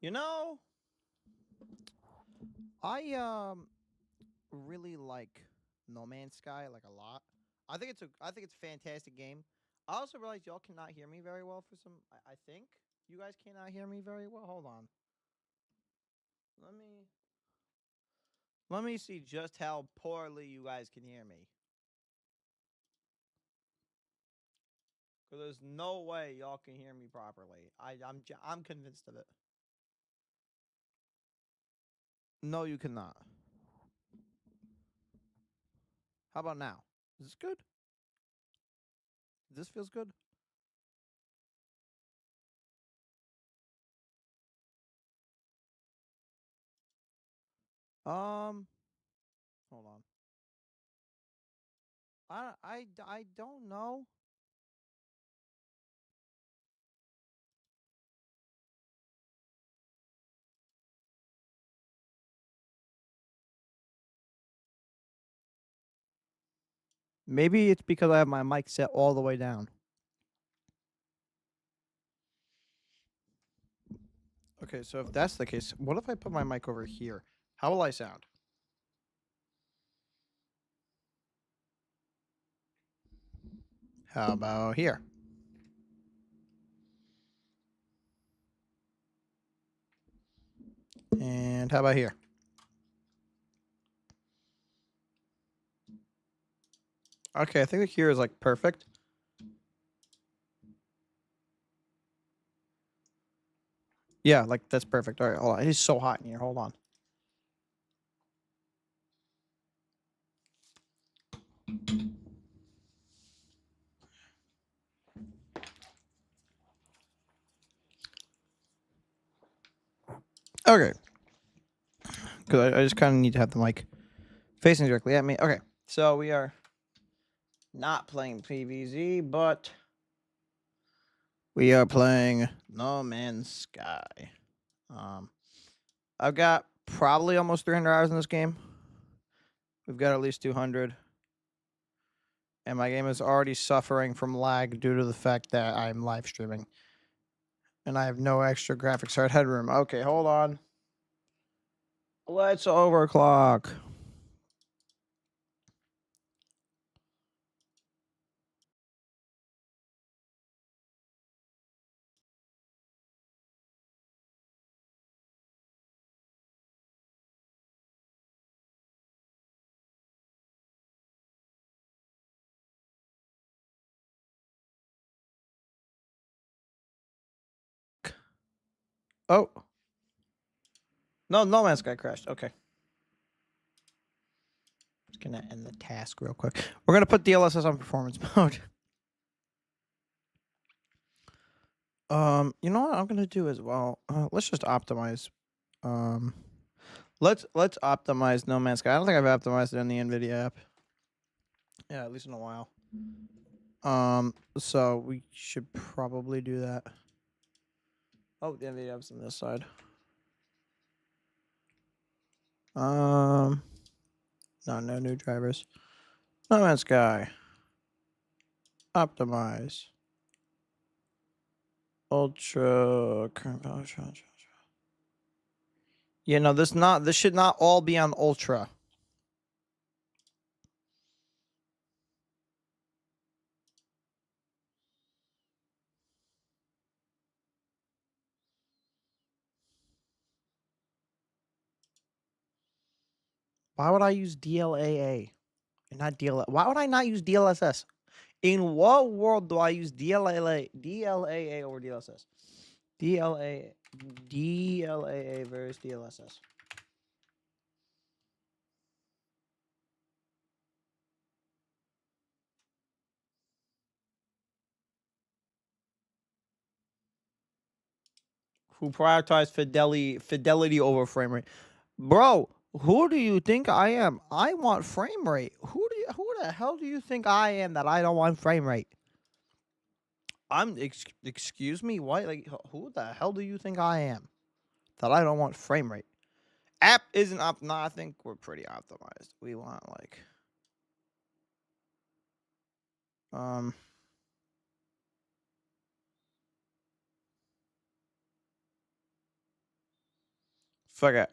You know, I really like No Man's Sky like a lot. I think it's a fantastic game. I also realize y'all cannot hear me very well for some. I think you guys cannot hear me very well. Hold on. Let me let me see just how poorly you guys can hear me. Cause there's no way y'all can hear me properly. I'm convinced of it. No, you cannot. How about now? Is this good? This feels good. Um, hold on. I don't know. Maybe it's because I have my mic set all the way down. Okay, so if that's the case, what if I put my mic over here? How will I sound? How about here? And how about here? Okay, I think the here is like perfect. Yeah, like that's perfect. All right, hold on. It is so hot in here. Hold on. Okay, because I just kind of need to have the mic facing directly at me. Okay, so we are not playing PVZ, but we are playing No Man's Sky. Um, I've got probably almost 300 hours in this game. We've got at least 200. And my game is already suffering from lag due to the fact that I'm live streaming. And I have no extra graphics card headroom. Okay, hold on. Let's overclock. Oh. No, No Man's Sky crashed. Okay. Just gonna end the task real quick. We're gonna put DLSS on performance mode. You know what I'm gonna do as well? Let's just optimize. Um, let's optimize No Man's Sky. I don't think I've optimized it in the Nvidia app. Yeah, at least in a while. So we should probably do that. Oh, the Nvidia app's on this side. Um, no new drivers. No Man's Sky. Optimize. Ultra. Yeah, no, this should not all be on ultra. Why would I use DLAA and not DL? Why would I not use DLSS? In what world do I use DLAA over DLSS? DLAA versus DLSS. Who prioritize fidelity over frame rate? Bro, who do you think I am? I want frame rate. Who the hell do you think I am that I don't want frame rate? Excuse me, what? Like who the hell do you think I am that I don't want frame rate? App isn't up. No, I think we're pretty optimized. We want like um Fuck it.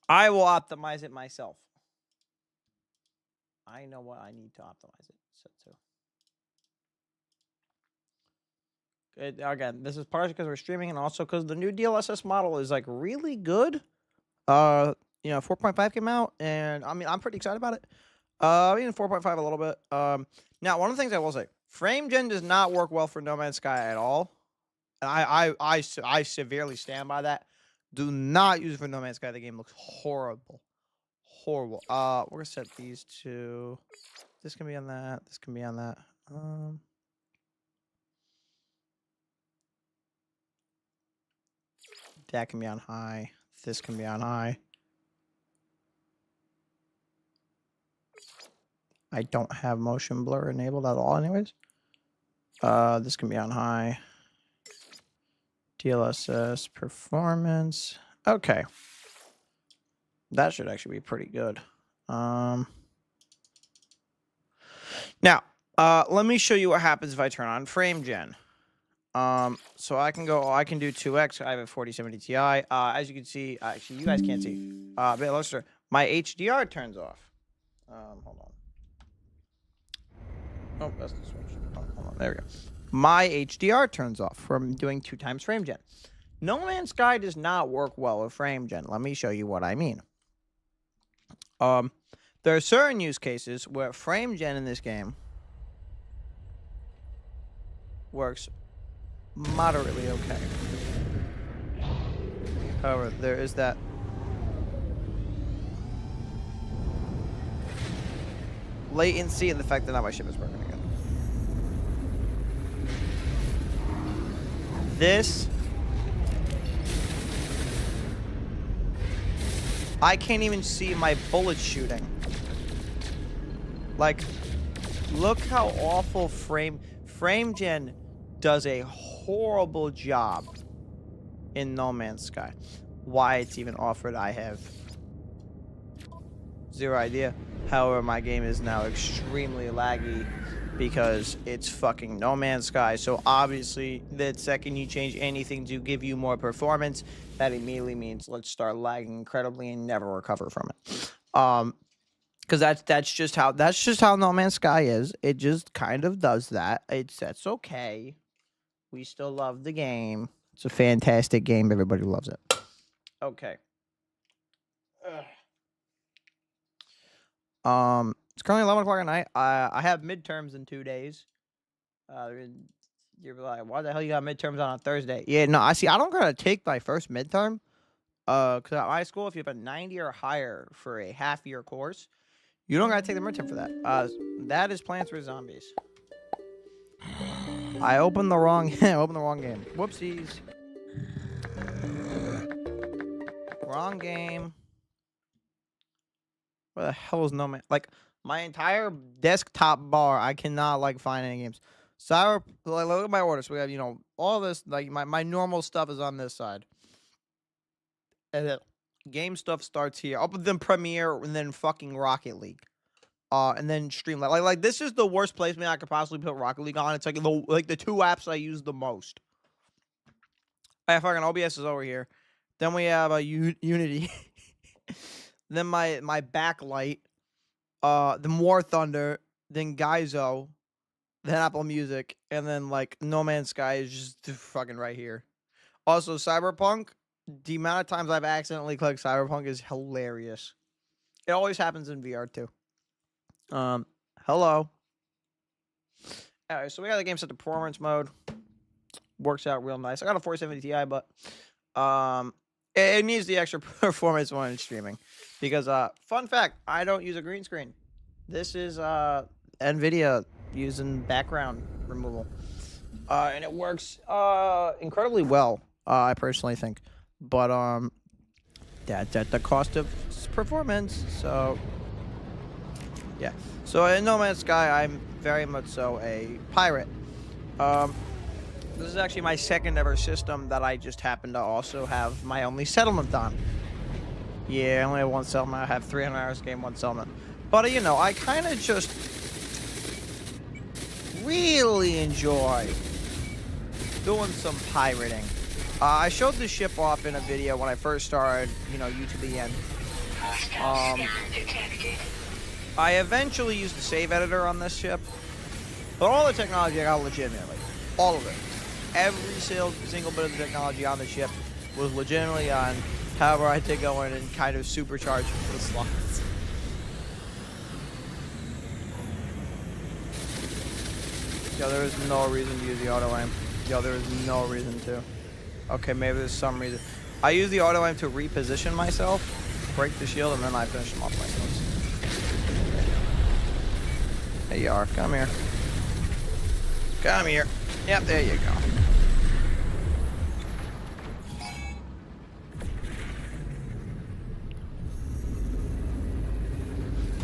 I will optimize it myself. I know what I need to optimize it. Set to. Again, this is partially because we're streaming and also because the new DLSS model is like really good. 4.5 came out, and I mean, I'm pretty excited about it. Even 4.5 a little bit. Now, one of the things I will say, FrameGen does not work well for No Man's Sky at all. And I severely stand by that. Do not use it for No Man's Sky. The game looks horrible. Horrible. We're going to set these to... This can be on that. This can be on that. That can be on high. This can be on high. I don't have motion blur enabled at all anyways. This can be on high. DLSS performance. Okay. That should actually be pretty good. Now, let me show you what happens if I turn on FrameGen. So I can do 2x. I have a 4070 Ti. As you can see, actually you guys can't see. But let's my HDR turns off. Hold on. Oh, that's the switch. Oh, hold on. There we go. My HDR turns off from doing 2 times FrameGen. No Man's Sky does not work well with FrameGen. Let me show you what I mean. There are certain use cases where FrameGen in this game works moderately okay. However, there is that latency and the fact that now my ship is working again. This, I can't even see my bullets shooting. Like, look how awful FrameGen does a horrible job in No Man's Sky. Why it's even offered, I have zero idea. However, my game is now extremely laggy because it's fucking No Man's Sky. So obviously, the second you change anything to give you more performance, that immediately means let's start lagging incredibly and never recover from it. Because that's just how No Man's Sky is. It just kind of does that. That's okay. We still love the game. It's a fantastic game. Everybody loves it. Okay. It's currently 11 o'clock at night. I have midterms in 2 days. You're like, why the hell you got midterms on a Thursday? Yeah, no, I don't gotta take my first midterm. Because at my school, if you have a 90 or higher for a half-year course, you don't gotta take the midterm for that. That is Plants vs. Zombies. I opened the wrong game. Whoopsies. Wrong game. Where the hell is No Man? Like, my entire desktop bar, I cannot, like, find any games. Look at my orders. We have, all this, like, my normal stuff is on this side. And then game stuff starts here. Up with then Premiere, and then fucking Rocket League. And then Streamlight. Like, this is the worst placement I could possibly put Rocket League on. It's like the 2 apps I use the most. I have fucking OBS is over here. Then we have Unity. Then my backlight. Then War Thunder. Then Gaizo. Then Apple Music. And then, like, No Man's Sky is just fucking right here. Also, Cyberpunk. The amount of times I've accidentally clicked Cyberpunk is hilarious. It always happens in VR, too. Hello. Alright, so we got the game set to performance mode. Works out real nice. I got a 4070 Ti, but it needs the extra performance when it's streaming. Because fun fact, I don't use a green screen. This is NVIDIA using background removal. And it works incredibly well, I personally think. But that's at the cost of performance. So yeah. So in No Man's Sky, I'm very much so a pirate. This is actually my second ever system that I just happen to also have my only settlement on. Yeah, I only have 1 settlement. I have 300 hours game, 1 settlement. But, I kind of just really enjoy doing some pirating. I showed the ship off in a video when I first started, you know, YouTube again. I eventually used the save editor on this ship, but all the technology I got legitimately, all of it, every single bit of the technology on the ship was legitimately on. However, I did go in and kind of supercharge the slots. Yo, there is no reason to use the auto aim. Yo, there is no reason to. Okay, maybe there's some reason. I use the auto aim to reposition myself, break the shield, and then I finish them off myself. There you are. Come here. Come here. Yep, there you go.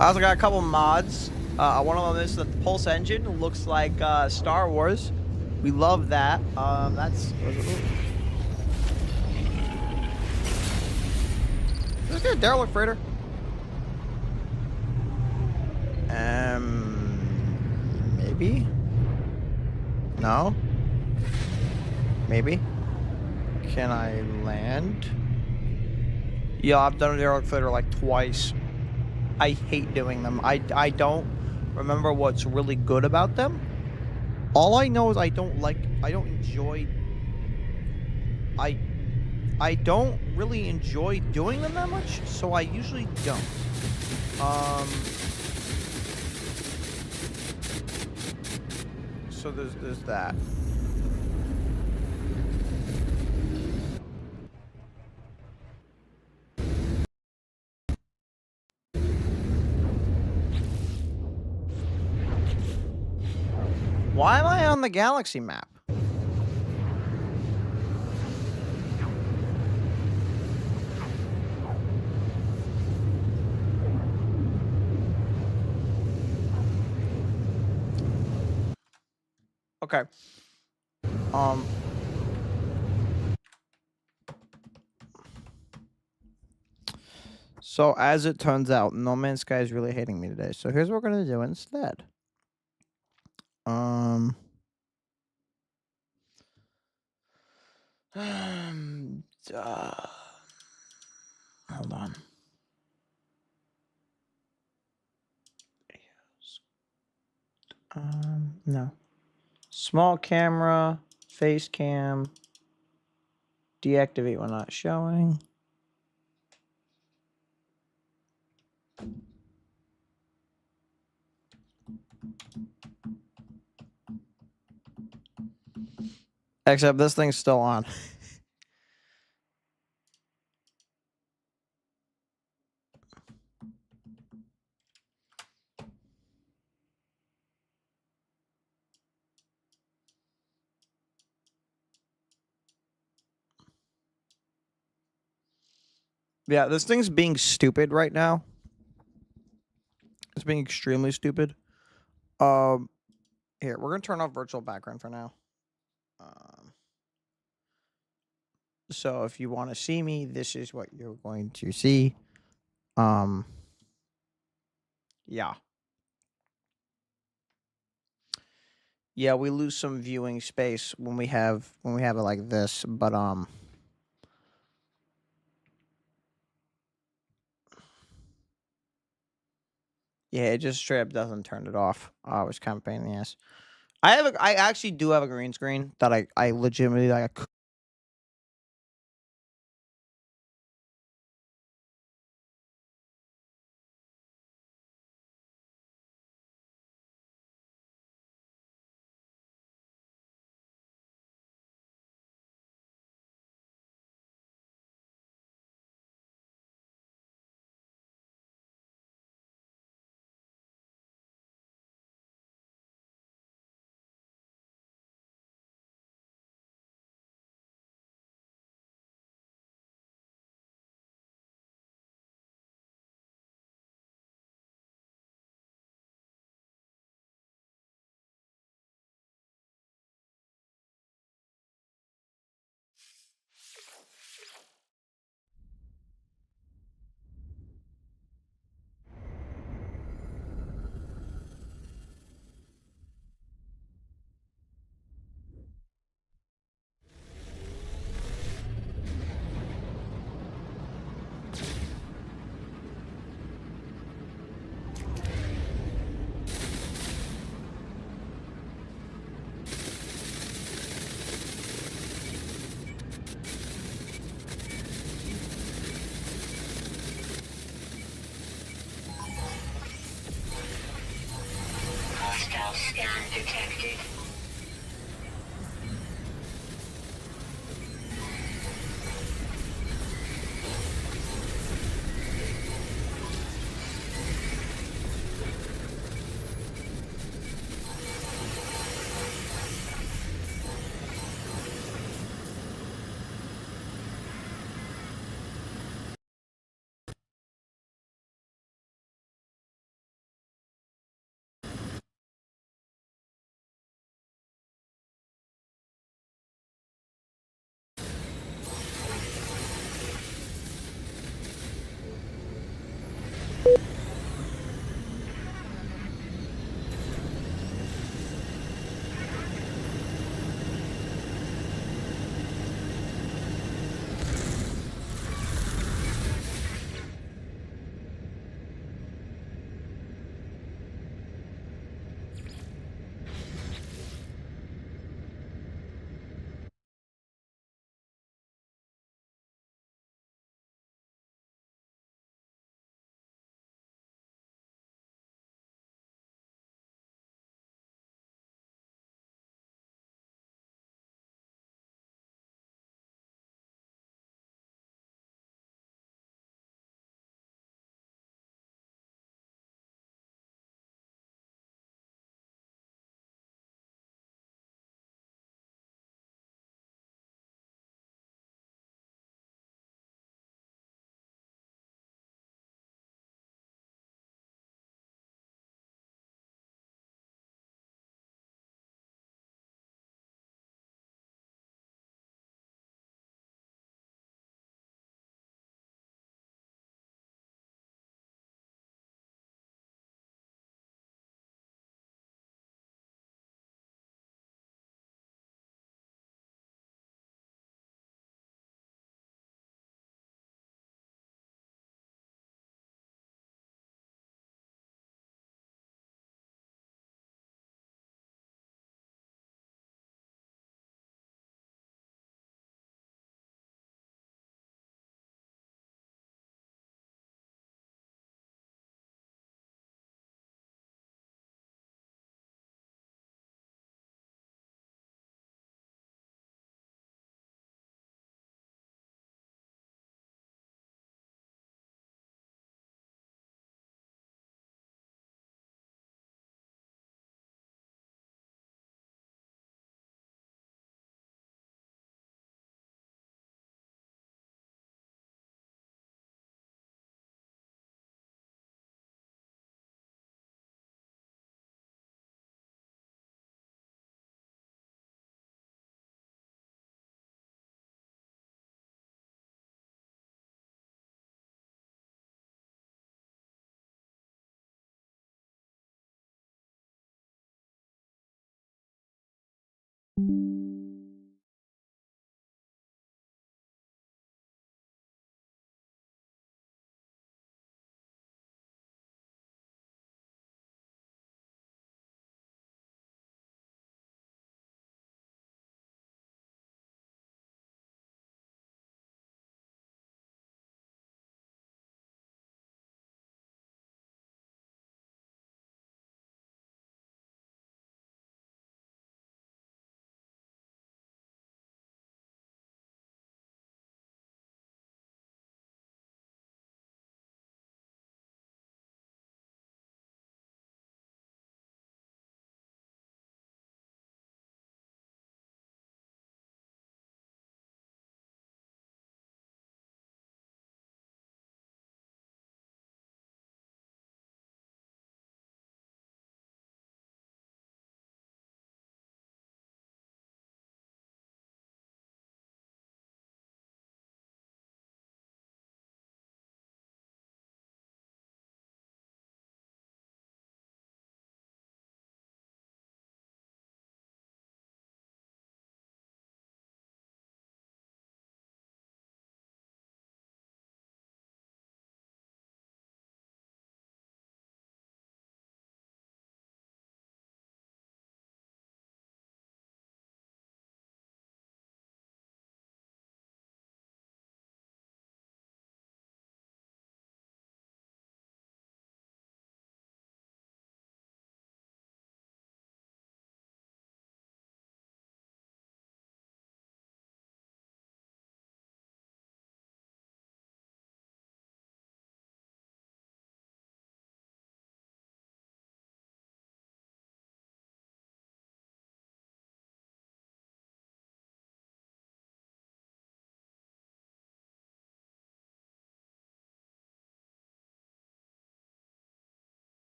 I also got a couple mods. One of them is the Pulse engine. Looks like Star Wars. We love that. That's... Let's get a derelict freighter. Maybe? No? Maybe? Can I land? Yeah, I've done a derelict freighter like twice. I hate doing them. I don't remember what's really good about them. All I know is I don't really enjoy doing them that much, so I usually don't. So there's that. Why am I on the galaxy map? Okay. So as it turns out, No Man's Sky is really hating me today. So here's what we're gonna do instead. Hold on. No. Small camera, face cam. Deactivate when not showing. Except this thing's still on. Yeah, this thing's being stupid right now. It's being extremely stupid. Here, we're gonna turn off virtual background for now. So if you want to see me, this is what you're going to see. Yeah. Yeah, we lose some viewing space when we have it like this, but yeah, it just straight up doesn't turn it off. It was kind of a pain in the ass. I actually do have a green screen that I legitimately like.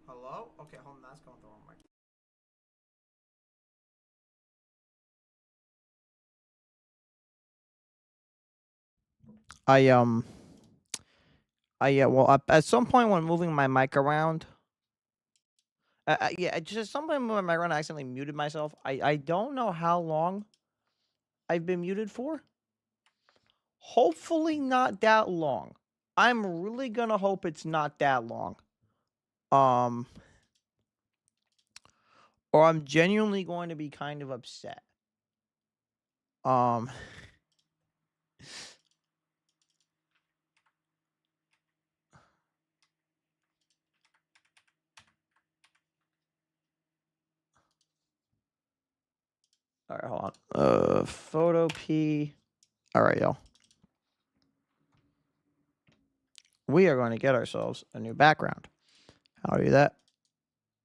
Hello? Okay, hold on. That's going the wrong way. At some point when moving my mic around, just at some point when my mic around, I accidentally muted myself. I don't know how long I've been muted for. Hopefully not that long. I'm really gonna hope it's not that long. Or I'm genuinely going to be kind of upset. Um. All right, hold on. Photo P. All right, y'all. We are going to get ourselves a new background. How do we do that?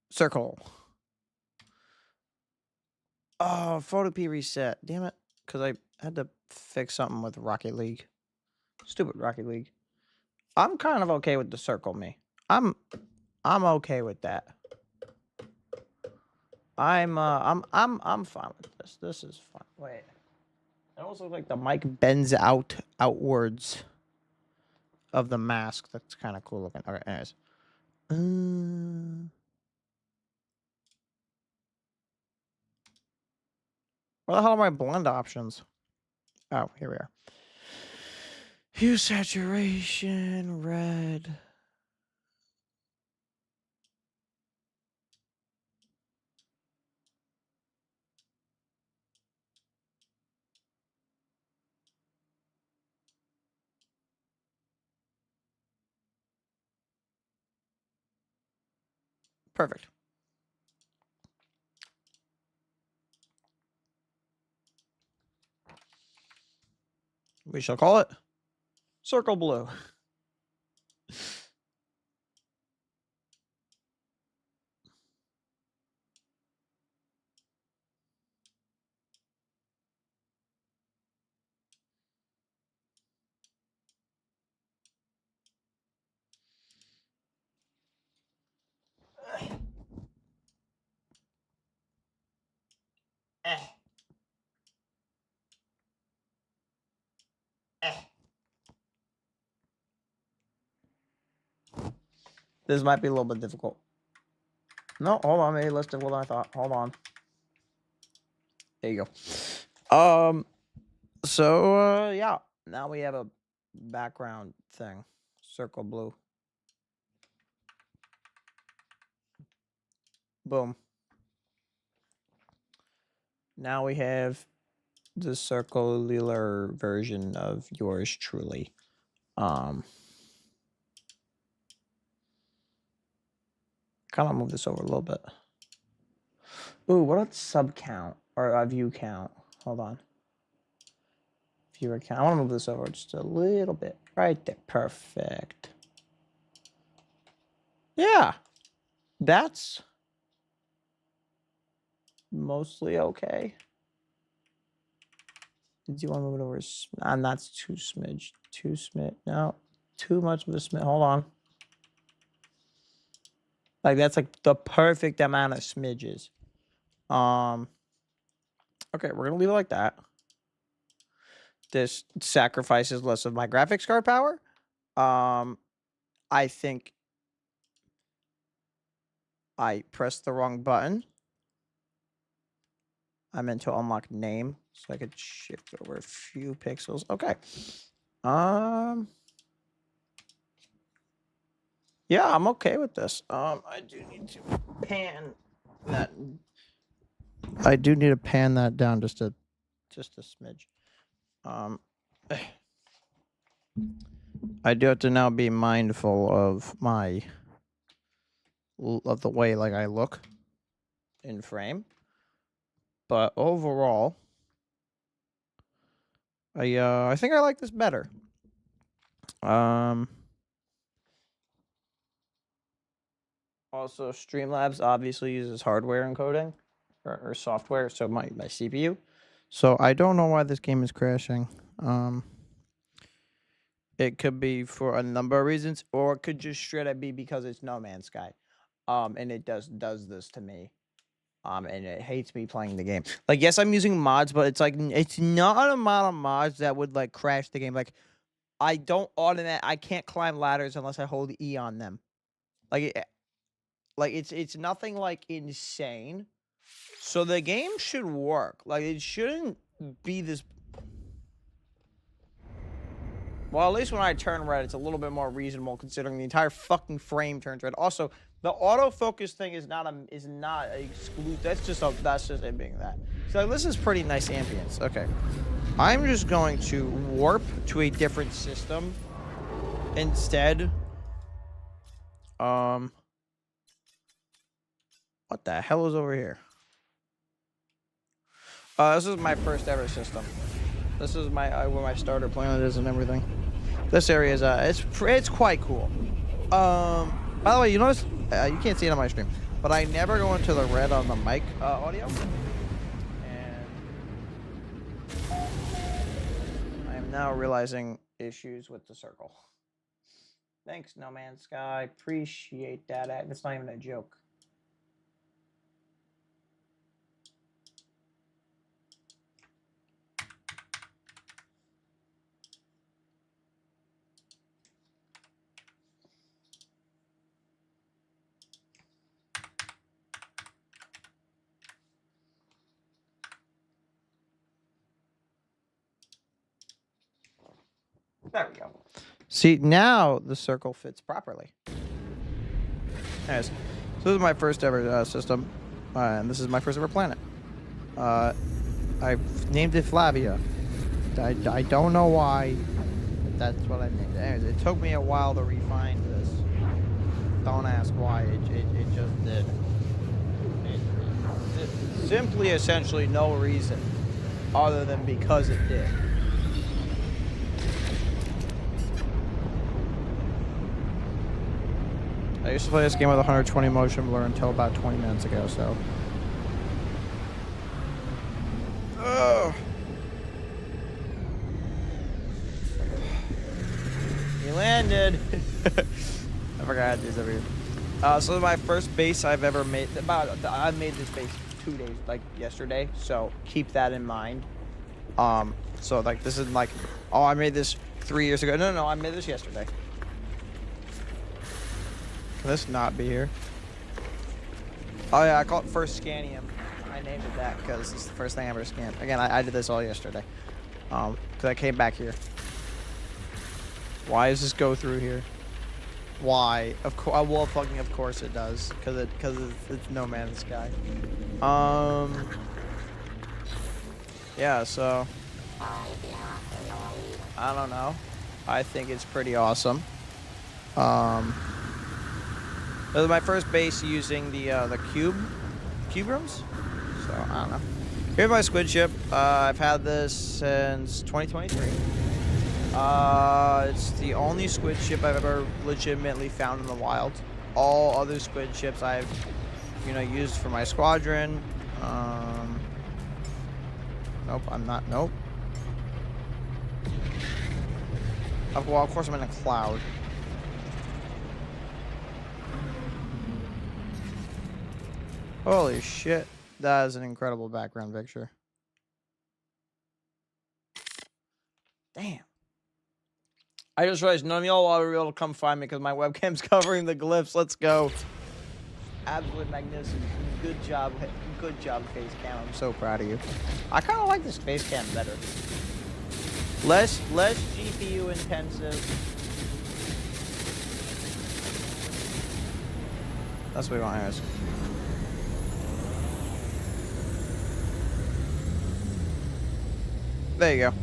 Circle. Oh, Photo P reset. Damn it. Because I had to fix something with Rocket League. Stupid Rocket League. I'm kind of okay with the circle me. I'm okay with that. I'm fine with this. This is fun. Wait. It almost looks like the mic bends outwards of the mask. That's kind of cool looking. Okay, anyways. Where the hell are my blend options? Oh, here we are. Hue saturation, red. Perfect. We shall call it Circle Blue. This might be a little bit difficult. No, hold on. Maybe less difficult than I thought. Hold on. There you go. So, yeah. Now we have a background thing. Circle blue. Boom. Now we have the circular version of yours truly. Kind of move this over a little bit. Ooh, what about sub count or view count? Hold on. Viewer count. I want to move this over just a little bit. Right there. Perfect. Yeah. That's mostly okay. Did you want to move it over? That's too smidge. Too smidge. No. Too much of a smidge. Hold on. Like, that's like the perfect amount of smidges. Okay, we're gonna leave it like that. This sacrifices less of my graphics card power. I think I pressed the wrong button. I meant to unlock name, so I could shift over a few pixels. Okay. Yeah, I'm okay with this. I do need to pan that. I do need to pan that down just a smidge. I do have to now be mindful of the way like I look in frame. But overall, I think I like this better. Also, Streamlabs obviously uses hardware encoding or software, so my CPU. So I don't know why this game is crashing. It could be for a number of reasons, or it could just straight up be because it's No Man's Sky. And it does this to me. And it hates me playing the game. Like, yes, I'm using mods, but it's like it's not a mod of mods that would like crash the game. Like, I can't climb ladders unless I hold E on them. Like, it's nothing like insane. So the game should work. Like, it shouldn't be this. Well, at least when I turn red, it's a little bit more reasonable considering the entire fucking frame turns red. Also, the autofocus thing is not exclusive. That's just it being that. So this is pretty nice ambience. Okay, I'm just going to warp to a different system instead. What the hell is over here? This is my first ever system. This is where my starter planet is and everything. This area is it's quite cool. By the way, you notice you can't see it on my stream, but I never go into the red on the mic audio. And I am now realizing issues with the circle. Thanks, No Man's Sky. Appreciate that. That's not even a joke. There we go. See, now the circle fits properly. Anyways, so this is my first ever system, and this is my first ever planet. I've named it Flavia. I don't know why, but that's what I named it. Anyways, it took me a while to refine this. Don't ask why, it just did. It simply, essentially, no reason other than because it did. I used to play this game with 120 motion blur until about 20 minutes ago, so. Oh. He landed. I forgot I had these over here. So this is my first base I've ever made. I made this base 2 days, like yesterday, so keep that in mind. So like this isn't like, oh, I made this 3 years ago. No, I made this yesterday. Can this not be here? Oh yeah, I call it First Scannium. I named it that because it's the first thing I ever scanned. Again, I did this all yesterday. Because I came back here. Why does this go through here? Why? Of course, well, fucking of course it does, because it's No Man's Sky. Yeah, so I don't know. I think it's pretty awesome. This is my first base using the cube rooms. So I don't know. Here's my squid ship. I've had this since 2023. It's the only squid ship I've ever legitimately found in the wild. All other squid ships I've, used for my squadron. Nope, I'm not. Nope. Well, of course I'm in a cloud. Holy shit. That is an incredible background picture. Damn. I just realized none of y'all will be able to come find me because my webcam's covering the glyphs. Let's go. Absolutely magnificent. Good job, face cam. I'm so proud of you. I kind of like this face cam better. Less GPU intensive. That's what we want, anyways. There you go.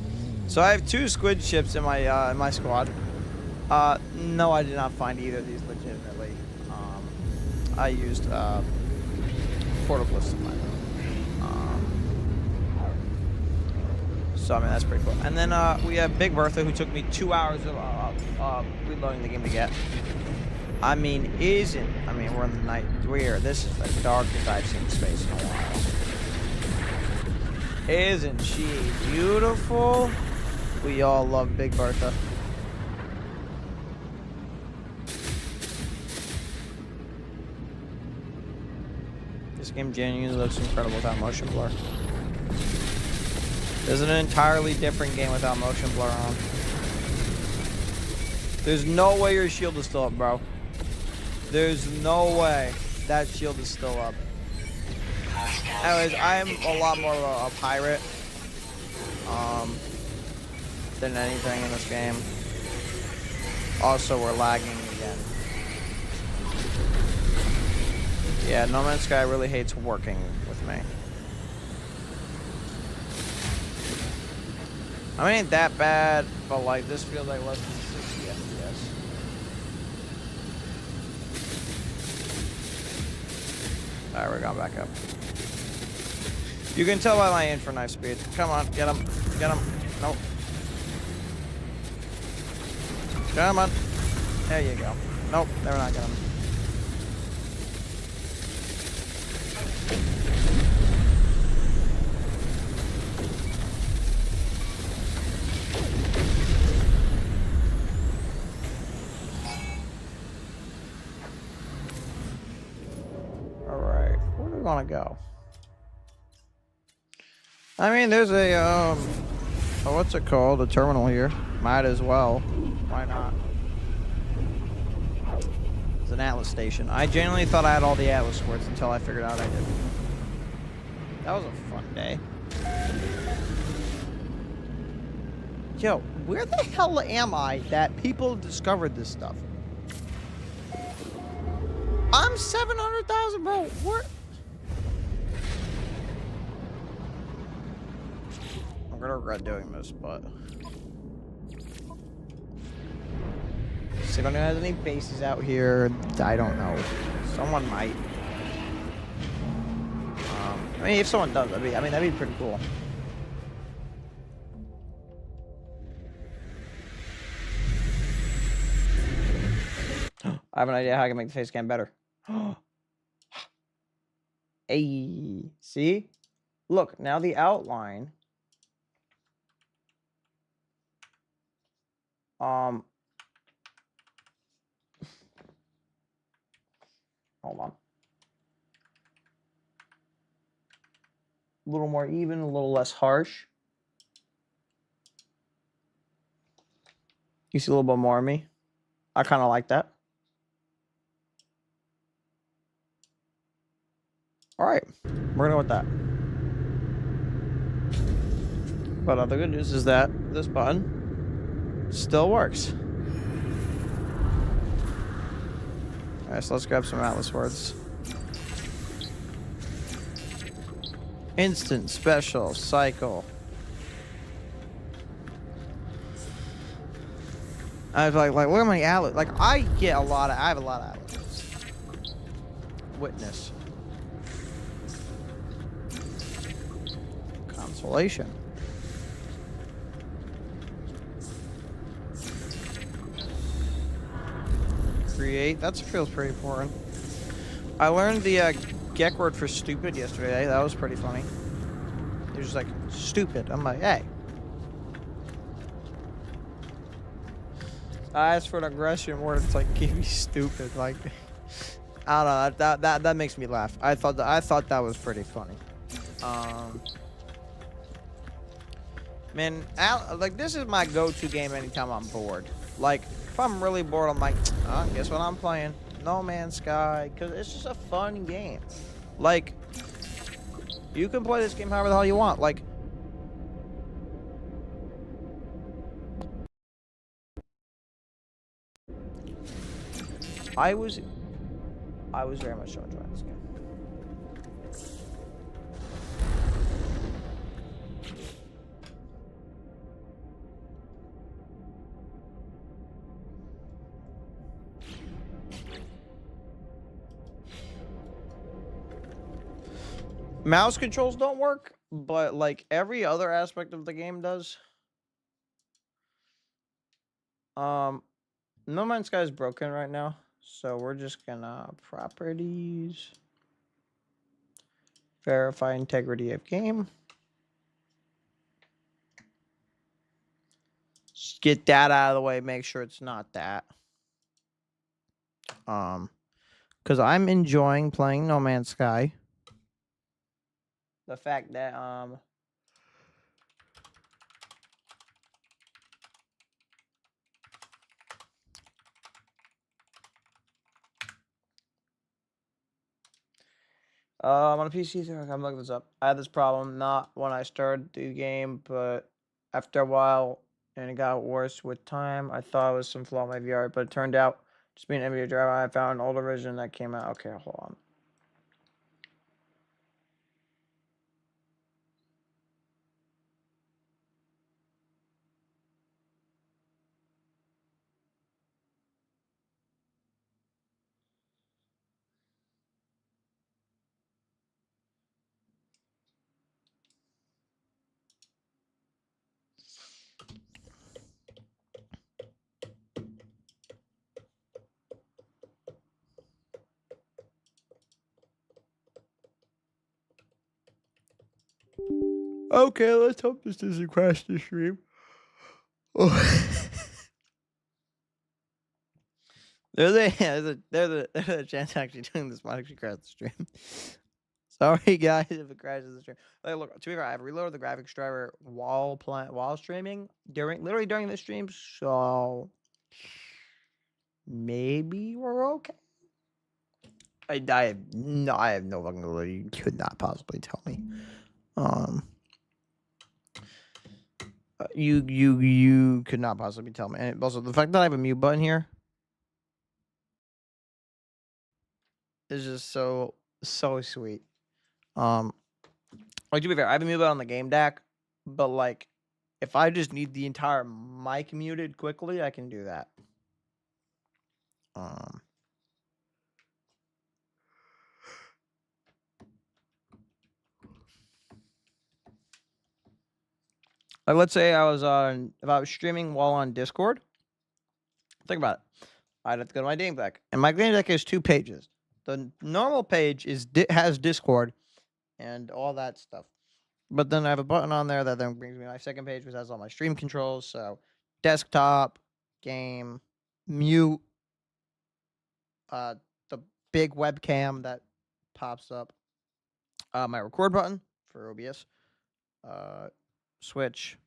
So I have 2 squid ships in my squad. No, I did not find either of these legitimately. I used portables to find them. So I mean that's pretty cool. And then we have Big Bertha, who took me 2 hours of reloading the game to get. I mean, we're in the night. This is the darkest I've seen space in a while. Isn't she beautiful? We all love Big Bertha. This game genuinely looks incredible without motion blur. This is an entirely different game without motion blur on. There's no way your shield is still up, bro. There's no way that shield is still up. Anyways, I am a lot more of a pirate than anything in this game. Also, we're lagging again. Yeah, No Man's Sky really hates working with me. I mean, it ain't that bad, but like this feels like less than 60 FPS. Alright, we're going back up. You can tell by my aim for knife speed. Come on, get him. Get him. Nope. Come on. There you go. Nope, they're not getting him. Alright, where do we want to go? I mean, there's a, what's it called? A terminal here. Might as well. Why not? It's an Atlas station. I genuinely thought I had all the Atlas squirts until I figured out I did. That was a fun day. Yo, where the hell am I that people discovered this stuff? I'm 700,000, bro. Where? I'm gonna regret doing this, but see if anyone has any bases out here. I don't know. Someone might. I mean, if someone does, that'd be pretty cool. I have an idea how I can make the face cam better. Hey, see? Look, now the outline. Hold on. A little more even, a little less harsh. You see a little bit more of me? I kind of like that. All right, we're gonna go with that. But the good news is that this button still works. Alright, so let's grab some Atlas Swords. Instant, special, cycle. I was like, look at my Atlas. Like, I have a lot of Atlases. Witness. Consolation. Create. That feels pretty important. I learned the Gek word for stupid yesterday. That was pretty funny. It was just like, stupid. I'm like, hey. I asked for an aggression word. It's like, give me stupid. Like, I don't know. That makes me laugh. I thought that was pretty funny. Man, like, this is my go-to game anytime I'm bored. Like, if I'm really bored, I'm like, guess what I'm playing? No Man's Sky, because it's just a fun game. Like, you can play this game however the hell you want. Like, I was very much so enjoying this game. Mouse controls don't work, but like every other aspect of the game does. No Man's Sky is broken right now, so we're just gonna properties, verify integrity of game. Just get that out of the way. Make sure it's not that. Because I'm enjoying playing No Man's Sky. The fact that on a PC, I'm looking this up. I had this problem not when I started the game, but after a while, and it got worse with time. I thought it was some flaw in my VR, but it turned out just being an NVIDIA driver. I found an older version that came out. Okay, hold on. Okay, let's hope this doesn't crash the stream. Oh. There's a chance actually doing this might actually crash the stream. Sorry guys if it crashes the stream. Like, look, to be fair, I've reloaded the graphics driver while streaming literally during the stream, so maybe we're okay. I have no fucking clue. You could not possibly tell me. You could not possibly tell me. And also, the fact that I have a mute button here is just so sweet. Like, to be fair, I have a mute button on the game deck, but like, if I just need the entire mic muted quickly, I can do that. Like, let's say if I was streaming while on Discord. Think about it. I'd have to go to my game deck, and my game deck is 2 pages. The normal page has Discord and all that stuff, but then I have a button on there that then brings me to my second page, which has all my stream controls. So, desktop, game, mute, the big webcam that pops up, my record button for OBS, switch,